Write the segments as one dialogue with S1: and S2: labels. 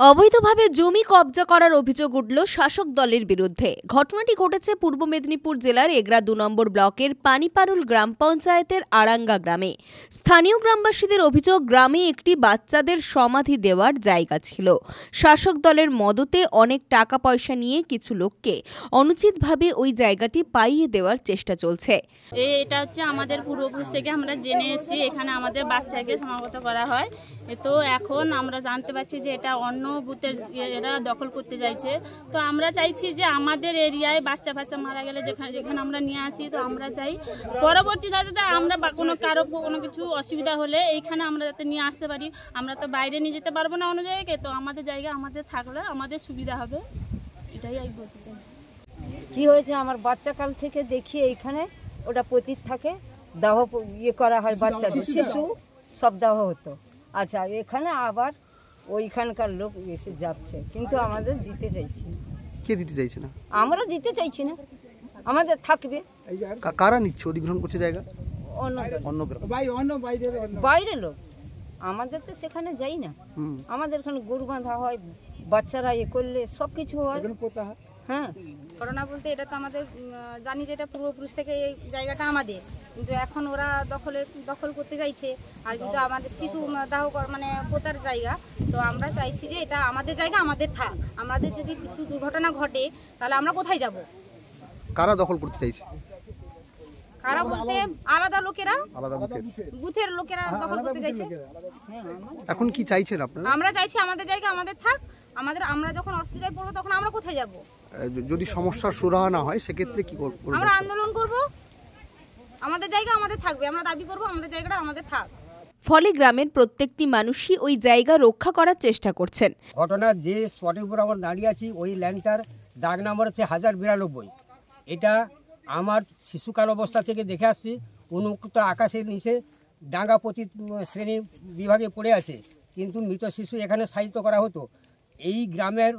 S1: অবৈধভাবে জমি কবজা করার অভিযোগ উঠল শাসক দলের বিরুদ্ধে। ঘটনাটি ঘটেছে পূর্ব মেদিনীপুর জেলার এগরা ২ নম্বর ব্লকের পানিপারুল গ্রাম পঞ্চায়েতের আড়াঙ্গা গ্রামে। স্থানীয় গ্রামবাসীদের অভিযোগ, গ্রামে একটি বাচ্চাদের সমাধি দেওয়ার জায়গা ছিল। শাসক দলের মদতে অনেক টাকা পয়সা নিয়ে কিছু লোককে অনুচিতভাবে ওই জায়গাটি পাইয়ে দেওয়ার চেষ্টা চলছে।
S2: এটা হচ্ছে আমাদের পূর্বপুরুষ থেকে আমরা জেনে এসেছি, এখানে আমাদের বাচ্চাকে সমাগত করা হয়। তো এখন আমরা জানতে পারছি যে এটা অন্য বুথের এরা দখল করতে চাইছে। তো আমরা চাইছি যে আমাদের এরিয়ায় বাচ্চা মারা গেলে যেখানে আমরা নিয়ে আসি, তো আমরা চাই পরবর্তীতে আমরা কারো কোনো কিছু অসুবিধা হলে এইখানে আমরা যাতে নিয়ে আসতে পারি। আমরা তো বাইরে নিয়ে যেতে পারবো না অন্য জায়গায়, তো আমাদের জায়গা আমাদের থাকলে আমাদের সুবিধা হবে, এটাই আমি বলতে চাই।
S3: কি হয়েছে, আমার বাচ্চাকাল থেকে দেখি এইখানে ওটা পতিত থাকে, দাহ করা হয়, বাচ্চাদের শিশু সব দাহ হতো। আচ্ছা, এখানে আবার ওইখানকার লোক এসে যাচ্ছে, কিন্তু আমাদের দিতে চাইছি।
S4: কে দিতে চাইছে না?
S3: আমরা দিতে চাইছি না, আমাদের থাকবে।
S4: কারা নিচ্ছে, অধিগ্রহণ করছে জায়গা?
S3: বাইরের লোক, আমাদের তো সেখানে যাই না। আমাদের এখানে গরু বাঁধা হয়, বাচ্চারা করলে সব কিছু হয়। হ্যাঁ,
S5: ঘটনা বলতে এটা তো আমাদের জানি যে এটা পূর্বপুরুষ থেকে এই জায়গাটা আমাদের, কিন্তু এখন ওরা দখল করতে চাইছে। আর কিন্তু আমাদের শিশু দাহ পোতার জায়গা, তো আমরা চাইছি যে এটা আমাদের জায়গা, আমাদের থাক। আমাদের যদি কিছু দুর্ঘটনা ঘটে তাহলে আমরা কোথায় যাব?
S4: কারা দখল করতে চাইছে?
S5: কারা বলতে আলাদা লোকেরা, বুথের লোকেরা দখল করতে চাইছে।
S4: এখন কি চাইছেন আপনারা?
S5: আমরা চাইছি আমাদের জায়গা আমাদের থাক। আমরা যখন অসুবিধায় পড়বো তখন আমরা কোথায় যাব?
S4: যদি সমস্যার সুরাহা না হয় সেক্ষেত্রে কি করব?
S5: আমরা আন্দোলন করব, আমাদের জায়গা আমাদের থাকবে, আমরা দাবি করব আমাদের জায়গাটা আমাদের থাক।
S1: ফলে গ্রামের প্রত্যেকটি মানুষই ওই জায়গা রক্ষা করার চেষ্টা করছেন।
S6: ঘটনা যে স্পটের উপর আমরা দাঁড়িয়ে আছি, ওই ল্যান্ডটার দাগ নাম্বার হচ্ছে 1092। এটা আমার শিশুকাল অবস্থা থেকে দেখে আসছি। উন্মুক্ত আকাশের নিচে ডাঙ্গা পতিত শ্রেণী বিভাগে পড়ে আছে, কিন্তু মৃত শিশু এখানে সাহিত্য করা হতো। এই গ্রামের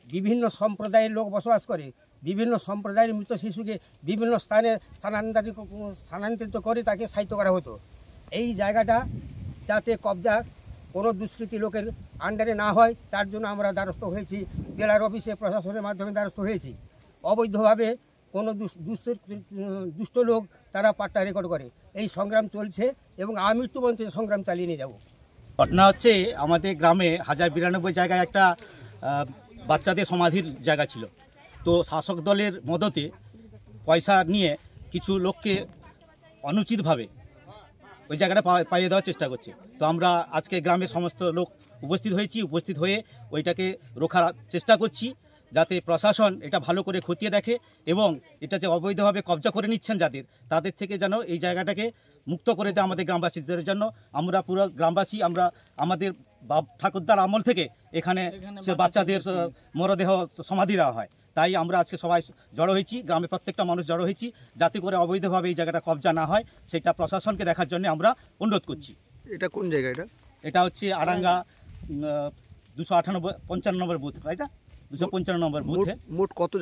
S6: বিভিন্ন সম্প্রদায়ের লোক বসবাস করে, বিভিন্ন সম্প্রদায়ের মৃত শিশুকে বিভিন্ন স্থানে স্থানান্তরিত করে তাকে সাহিত্য করা হতো। এই জায়গাটা যাতে কবজা কোনো দুষ্কৃতী লোকের আন্ডারে না হয়, তার জন্য আমরা দ্বারস্থ হয়েছি, জেলার অফিসে প্রশাসনের মাধ্যমে দ্বারস্থ হয়েছি। অবৈধভাবে কোনো দুষ্ট লোক তারা পাট্টা রেকর্ড করে, এই সংগ্রাম চলছে এবং আমৃত্যু পর্যন্ত সংগ্রাম চালিয়ে নিয়ে যাব।
S7: ঘটনা হচ্ছে, আমাদের গ্রামে 1092 জায়গায় একটা বাচ্চাদের সমাধির জায়গা ছিল। তো শাসক দলের মদতে পয়সা নিয়ে কিছু লোককে অনুচিতভাবে ওই জায়গাটা পাইয়ে দেওয়ার চেষ্টা করছে। তো আমরা আজকে গ্রামের সমস্ত লোক উপস্থিত হয়ে ওইটাকে রোখার চেষ্টা করছি, যাতে প্রশাসন এটা ভালো করে খতিয়ে দেখে এবং এটা যে অবৈধভাবে কবজা করে নিচ্ছেন তাদের থেকে যেন এই জায়গাটাকে মুক্ত করে দেয় আমাদের গ্রামবাসীদের জন্য। আমরা পুরো গ্রামবাসী, আমরা আমাদের বাপ ঠাকুরদার আমল থেকে এখানে বাচ্চাদের মরদেহ সমাধি দেওয়া হয়। তাই আমরা আজকে সবাই জড়ো হয়েছি, গ্রামে প্রত্যেকটা মানুষ জড়ো হয়েছি, যাতে করে অবৈধভাবে এই জায়গাটা কবজা না হয় সেটা প্রশাসনকে দেখার জন্য আমরা অনুরোধ করছি।
S4: এটা কোন জায়গা?
S7: এটা হচ্ছে আড়াঙ্গা 295 নম্বর বুথ, তাই না? 255 নম্বর বুথে।
S4: মোট কত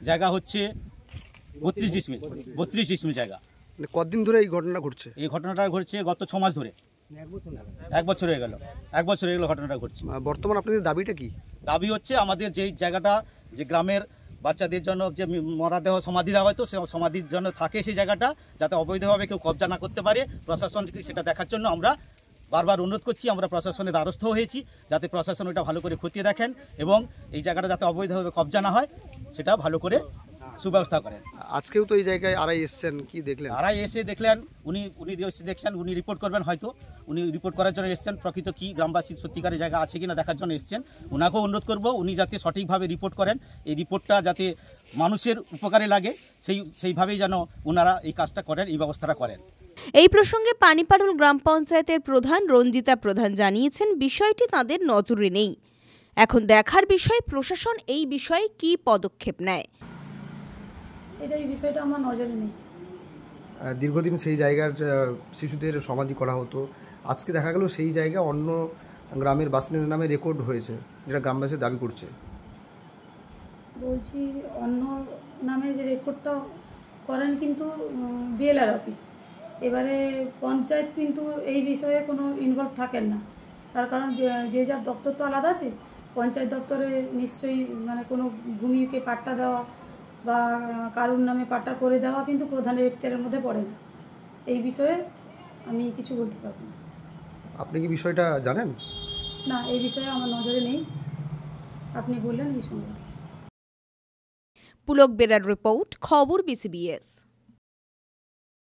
S4: জায়গা
S7: হচ্ছে 32 ডিসমিল জায়গা।
S4: কতদিন ধরে এই ঘটনা ঘটছে?
S7: এই ঘটনাটা ঘটছে গত 6 মাস ধরে। 1 বছর হয়ে গেল ঘটনাটা ঘটছে।
S4: বর্তমান আপনাদের দাবিটা কি?
S7: দাবি হচ্ছে আমাদের যে জায়গাটা, যে গ্রামের বাচ্চাদের জন্য যে মরদেহ সমাধি দেওয়া হয়তো, সে সমাধির জন্য থাকে সেই জায়গাটা, যাতে অবৈধভাবে কেউ কবজা না করতে পারে, প্রশাসনকে সেটা দেখার জন্য আমরা বারবার অনুরোধ করছি। আমরা প্রশাসনের দ্বারস্থ হয়েছি, যাতে প্রশাসন ওটা ভালো করে খতিয়ে দেখেন এবং এই জায়গাটা যাতে অবৈধভাবে কবজা না হয় সেটা ভালো করে সুব্যবস্থা করেন।
S4: আজকেও তো এই জায়গায় আড়াই এসছেন, কি দেখলেন?
S7: আড়াই এসে দেখলেন, উনি দেখছেন, উনি রিপোর্ট করবেন, হয়তো উনি রিপোর্ট করার জন্য এসছেন, প্রকৃত কি গ্রামবাসীর সত্যিকারের জায়গা আছে কিনা দেখার জন্য এসছেন। ওনাকেও অনুরোধ করব উনি যাতে সঠিকভাবে রিপোর্ট করেন, এই রিপোর্টটা যাতে মানুষের উপকারে লাগে, সেইভাবেই যেন ওনারা এই কাজটা করেন, এই ব্যবস্থাটা করেন।
S1: এই প্রসঙ্গে পানিপারুল গ্রাম পঞ্চায়েতের প্রধান রঞ্জিতা প্রধান জানিয়েছেন, বিষয়টি তাদের নজরে নেই। এখন দেখার বিষয় প্রশাসন এই বিষয়ে কি পদক্ষেপ নেয়।
S8: এই বিষয়টা আমার নজরে নেই।
S4: দীর্ঘদিন সেই জায়গার শিশুদের সমাধি করা হতো, আজকে দেখা গেল সেই জায়গা অন্য গ্রামের বাসিন্দাদের নামে রেকর্ড হয়েছে, যেটা গ্রামবাসী দাবি করছে।
S8: বলছি, অন্য নামে যে রেকর্ডটা করেন কিন্তু বিএলআর অফিস, এবারে পঞ্চায়েত কিন্তু এই বিষয়ে কোনো ইনভলভ থাকেন না। তার কারণ যে যার দপ্তর তো আলাদা আছে, পঞ্চায়েত দপ্তরে নিশ্চয়ই মানে কোনো ভূমিকে পাট্টা দেওয়া বা কারুর নামে পাট্টা করে দেওয়া কিন্তু প্রধানের এখতিয়ারের মধ্যে পড়ে না। এই বিষয়ে আমি কিছু বলতে পারবো না।
S4: আপনি কি বিষয়টা জানেন?
S8: না, এই বিষয়ে আমার নজরে নেই, আপনি বললেন এই শুনলাম।
S1: পুলক বেরার রিপোর্ট, খবর BCBS।